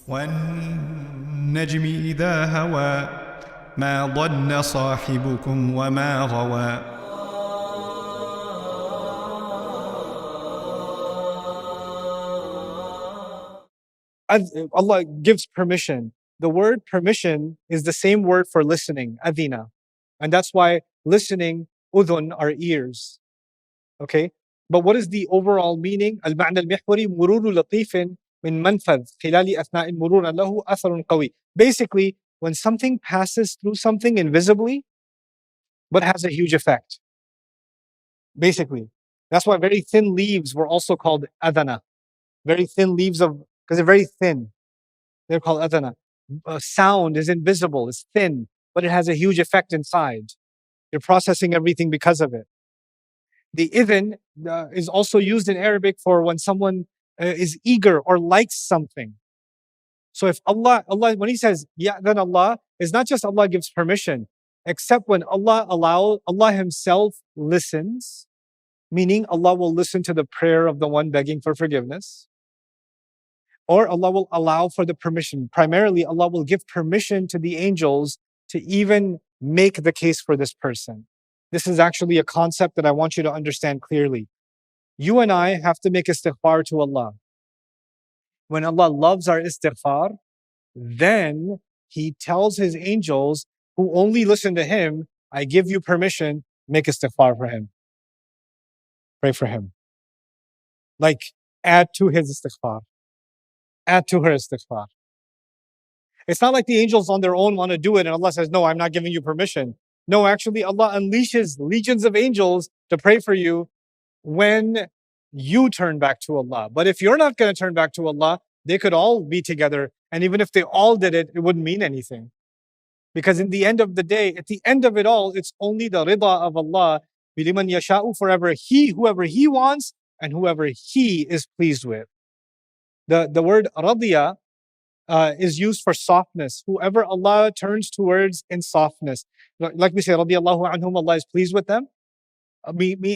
والنجم إذا هوى ما ضل صاحبكم وما غوى. Allah gives permission. The word permission is the same word for listening, adina. And that's why listening, udhun, are ears. Okay? But what is the overall meaning? المعنى المحوري مرور لطيف من منفذ خلال أثناء المرور له أثر قوي. Basically, when something passes through something invisibly, but has a huge effect. Basically. That's why very thin leaves were also called adana. Very thin leaves because they're very thin. They're called adana. Sound is invisible, it's thin, but it has a huge effect inside. You're processing everything because of it. The idhn is also used in Arabic for when someone is eager or likes something. So if Allah, when He says then Allah, it's not just Allah gives permission, except when Allah Himself listens, meaning Allah will listen to the prayer of the one begging for forgiveness. Or Allah will allow for the permission. Primarily, Allah will give permission to the angels to even make the case for this person. This is actually a concept that I want you to understand clearly. You and I have to make istighfar to Allah. When Allah loves our istighfar, then He tells His angels who only listen to Him, I give you permission, make istighfar for him. Pray for him. Like, add to his istighfar. Add to her istighfar. It's not like the angels on their own want to do it and Allah says, no, I'm not giving you permission. No, actually, Allah unleashes legions of angels to pray for you when you turn back to Allah. But if you're not going to turn back to Allah, they could all be together. And even if they all did it, it wouldn't mean anything. Because in the end of the day, at the end of it all, it's only the rida of Allah. بِلِمَنْ يَشَاءُ, forever whoever He wants and whoever He is pleased with. The word radiya is used for softness. Whoever Allah turns towards in softness. Like we say, radiyallahu anhum, Allah is pleased with them.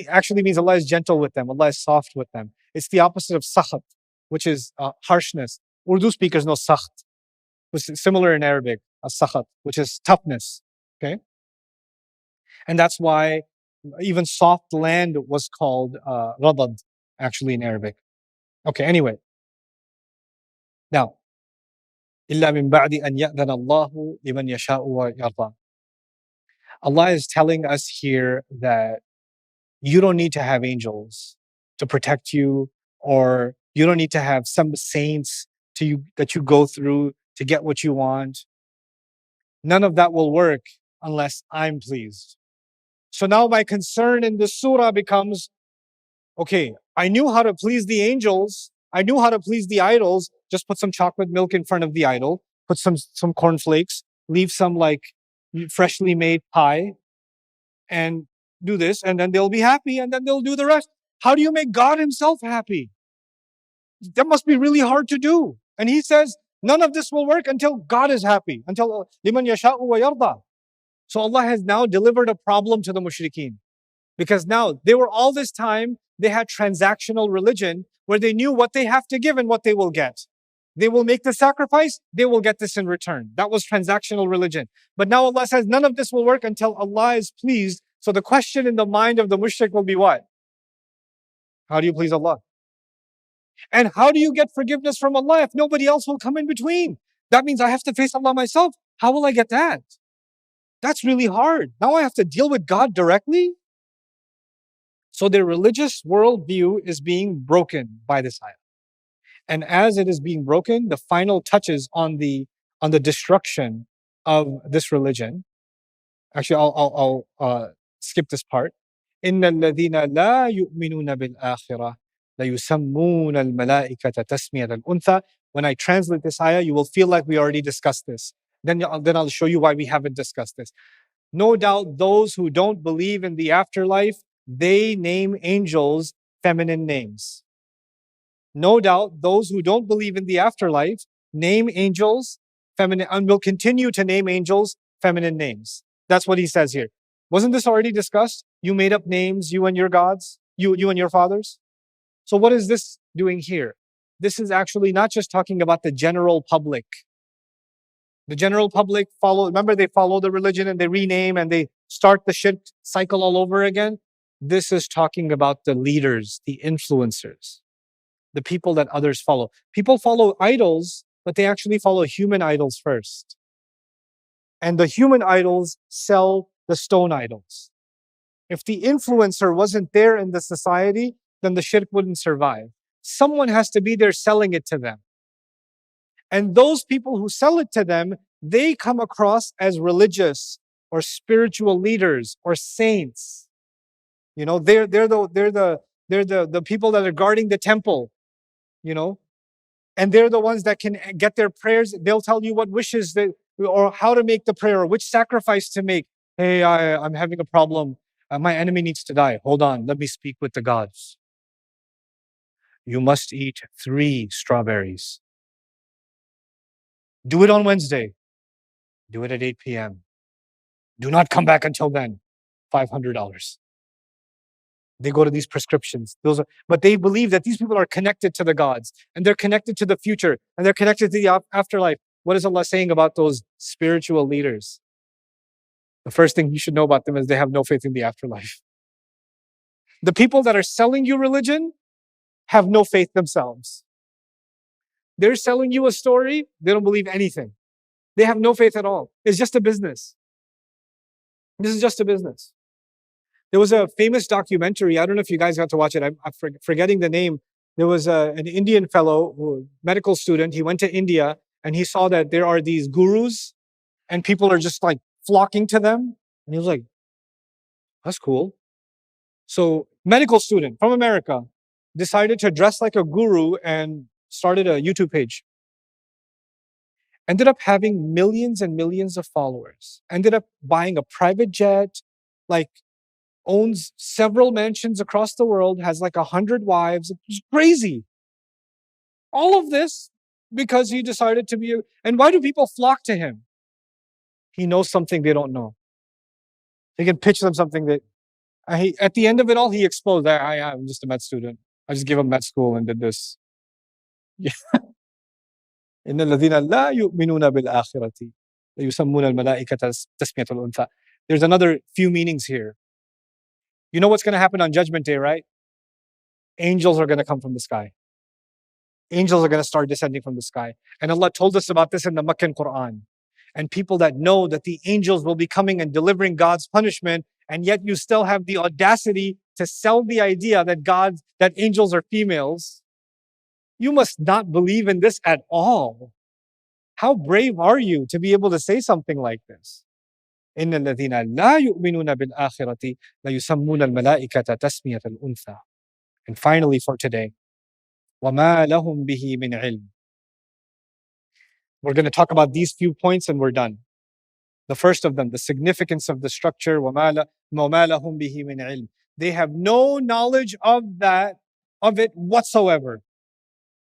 Actually means Allah is gentle with them. Allah is soft with them. It's the opposite of sakhat, which is harshness. Urdu speakers know sakht, which is similar in Arabic, sakhat, which is toughness. Okay? And that's why even soft land was called radad, actually in Arabic. Okay, anyway. Now, إِلَّا مِن بَعْدِ أَنْ يَأْذَنَ اللَّهُ لِمَنْ يَشَاءُ وَيَرْضَى. Allah is telling us here that you don't need to have angels to protect you, or you don't need to have some saints that you go through to get what you want. None of that will work unless I'm pleased. So now my concern in this surah becomes, okay, I knew how to please the angels. I knew how to please the idols. Just put some chocolate milk in front of the idol, put some cornflakes, leave some like freshly made pie, and do this, and then they'll be happy, and then they'll do the rest. How do you make God Himself happy? That must be really hard to do. And He says, none of this will work until God is happy, until liman yasha'u wa yarda. So Allah has now delivered a problem to the mushrikeen. Because now, they were all this time, they had transactional religion where they knew what they have to give and what they will get. They will make the sacrifice, they will get this in return. That was transactional religion. But now Allah says, none of this will work until Allah is pleased. So the question in the mind of the mushrik will be what? How do you please Allah? And how do you get forgiveness from Allah if nobody else will come in between? That means I have to face Allah myself. How will I get that? That's really hard. Now I have to deal with God directly? So their religious worldview is being broken by this ayah. And as it is being broken, the final touches on the destruction of this religion. Actually, I'll skip this part. إِنَّ الَّذِينَ لَا يُؤْمِنُونَ بِالْآخِرَةِ لَيُسَمُّونَ الْمَلَائِكَةَ تَسْمِيَةَ الْأُنْثَى. When I translate this ayah, you will feel like we already discussed this. Then I'll show you why we haven't discussed this. No doubt those who don't believe in the afterlife, they name angels feminine names. No doubt those who don't believe in the afterlife name angels feminine, and will continue to name angels feminine names. That's what he says here. Wasn't this already discussed? You made up names, you and your gods, you and your fathers. So what is this doing here? this is actually not just talking about the general public. The general public remember they follow the religion and they rename and they start the shirk cycle all over again. This is talking about the leaders, the influencers, the people that others follow. People follow idols, but they actually follow human idols first. And the human idols sell the stone idols. If the influencer wasn't there in the society, then the shirk wouldn't survive. Someone has to be there selling it to them. And those people who sell it to them, they come across as religious or spiritual leaders or saints. You know, they're the people that are guarding the temple, you know, and they're the ones that can get their prayers. They'll tell you what wishes or how to make the prayer or which sacrifice to make. Hey, I'm having a problem. My enemy needs to die. Hold on, let me speak with the gods. You must eat 3 strawberries. Do it on Wednesday. Do it at 8 p.m. Do not come back until then. $500. They go to these prescriptions. But they believe that these people are connected to the gods and they're connected to the future and they're connected to the afterlife. What is Allah saying about those spiritual leaders? The first thing you should know about them is they have no faith in the afterlife. The people that are selling you religion have no faith themselves. They're selling you a story. They don't believe anything. They have no faith at all. It's just a business. This is just a business. There was a famous documentary. I don't know if you guys got to watch it. I'm forgetting the name. There was an Indian fellow, medical student. He went to India and he saw that there are these gurus and people are just like flocking to them. And he was like, that's cool. So medical student from America decided to dress like a guru and started a YouTube page. Ended up having millions and millions of followers. Ended up buying a private jet, like owns several mansions across the world, has like 100 wives. It's crazy. All of this because he decided to be, and why do people flock to him? He knows something they don't know. He can pitch them something that, at the end of it all, he exposed, I'm just a med student. I just gave up med school and did this. إن الذين لا يؤمنون بالآخرة يسمون الملائكة تسمية الأنثى. There's another few meanings here. You know what's going to happen on Judgment Day, right? Angels are going to come from the sky. Angels are going to start descending from the sky. And Allah told us about this in the Meccan Quran. And people that know that the angels will be coming and delivering God's punishment, and yet you still have the audacity to sell the idea that angels are females. You must not believe in this at all. How brave are you to be able to say something like this? إِنَّ الَّذِينَ لَا يُؤْمِنُونَ بِالْآخِرَةِ لَيُسَمُّونَ الْمَلَائِكَةَ تَسْمِيَةَ الْأُنثَى. And finally for today, وَمَا لَهُمْ بِهِ مِنْ عِلْمٍ. We're going to talk about these few points and we're done. The first of them, the significance of the structure, وَمَا لَهُمْ بِهِ مِنْ عِلْمٍ. They have no knowledge of it whatsoever.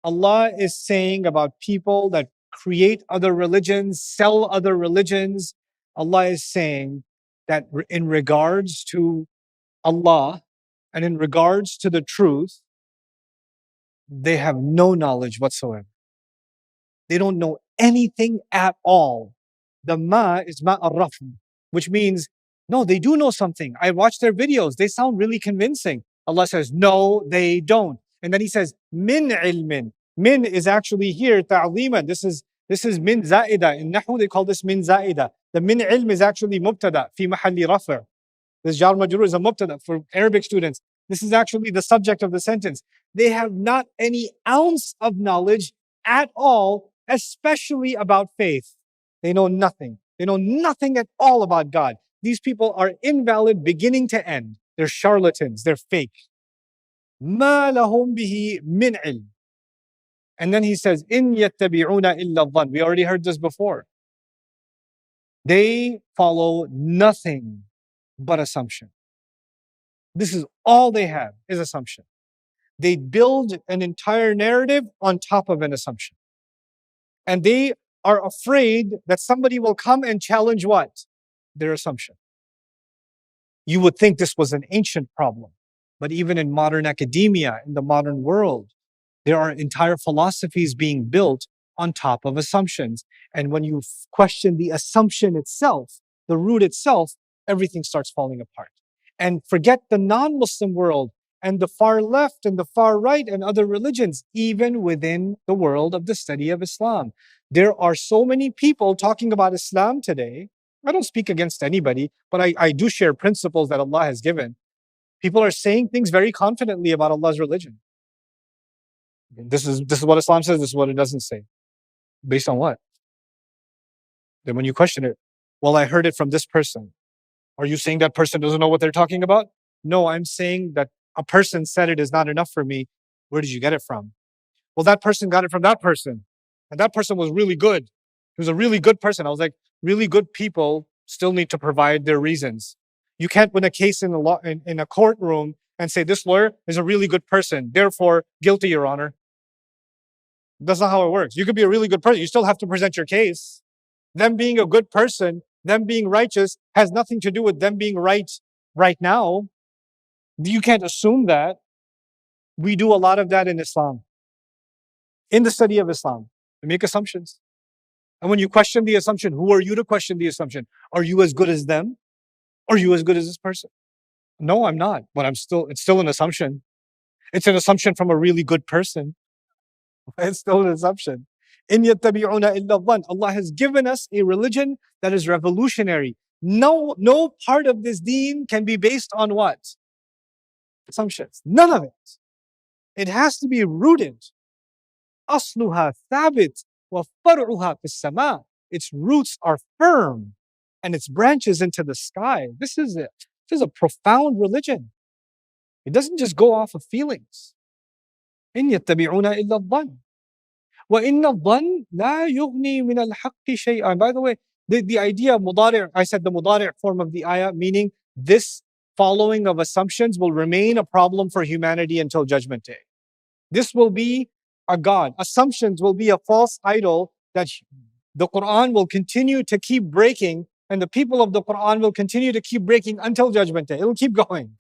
Allah is saying about people that create other religions, sell other religions. Allah is saying that in regards to Allah and in regards to the truth, they have no knowledge whatsoever. They don't know anything at all. The ma is ma al-rafm, which means, no, they do know something. I watched their videos. They sound really convincing. Allah says, no, they don't. And then He says, min ilmin. Min is actually here, ta'liman. This is min za'ida. In Nahu, they call this min za'ida. The min ilm is actually mubtada, fi mahalli rafa'. This jar majrur is a mubtada for Arabic students. This is actually the subject of the sentence. They have not any ounce of knowledge at all, especially about faith. They know nothing. They know nothing at all about God. These people are invalid beginning to end. They're charlatans. They're fake. مَا لَهُمْ بِهِ مِنْ عِلْمٍ. And then He says, إِنْ يَتَّبِعُونَ إِلَّا الظَّنَّ. We already heard this before. They follow nothing but assumption. This is all they have, is assumption. They build an entire narrative on top of an assumption. And they are afraid that somebody will come and challenge what? Their assumption. You would think this was an ancient problem. But even in modern academia, in the modern world, There are entire philosophies being built on top of assumptions. And when you question the assumption itself, the root itself, everything starts falling apart. And forget the non-Muslim world and the far left and the far right and other religions, even within the world of the study of Islam. There are so many people talking about Islam today. I don't speak against anybody, but I do share principles that Allah has given. People are saying things very confidently about Allah's religion. This is what Islam says, this is what it doesn't say. Based on what? Then when you question it, well, I heard it from this person. Are you saying that person doesn't know what they're talking about? No, I'm saying that a person said it is not enough for me. Where did you get it from? Well, that person got it from that person. And that person was really good. He was a really good person. I was like, really good people still need to provide their reasons. You can't win a case in a courtroom and say, this lawyer is a really good person, therefore guilty, Your Honor. That's not how it works. You could be a really good person. You still have to present your case. Them being a good person, them being righteous, has nothing to do with them being right now. You can't assume that. We do a lot of that in Islam. In the study of Islam, we make assumptions. And when you question the assumption, who are you to question the assumption? Are you as good as them? Are you as good as this person? No, I'm not. But it's still an assumption. It's an assumption from a really good person. It's still an assumption. إِنْ يَتَّبِعُونَ إِلَّا الظَّنَّ. Allah has given us a religion that is revolutionary. No part of this deen can be based on what? Assumptions. None of it. It has to be rooted. أَصْلُهَا ثَابِتٌ وَفَرْعُهَا فِي السَّمَاءِ. Its roots are firm and its branches into the sky. This is a profound religion. It doesn't just go off of feelings. إِنْ يَتَّبِعُونَ إِلَّا الظَّنَّ وَإِنَّ الظَّنَّ لَا يُغْنِي مِنَ الْحَقِّ شَيْئًا. By the way, the idea of mudari', I said the mudari' form of the ayah, meaning this following of assumptions will remain a problem for humanity until Judgment Day. This will be a god. Assumptions will be a false idol that the Quran will continue to keep breaking, and the people of the Quran will continue to keep breaking until Judgment Day. It will keep going.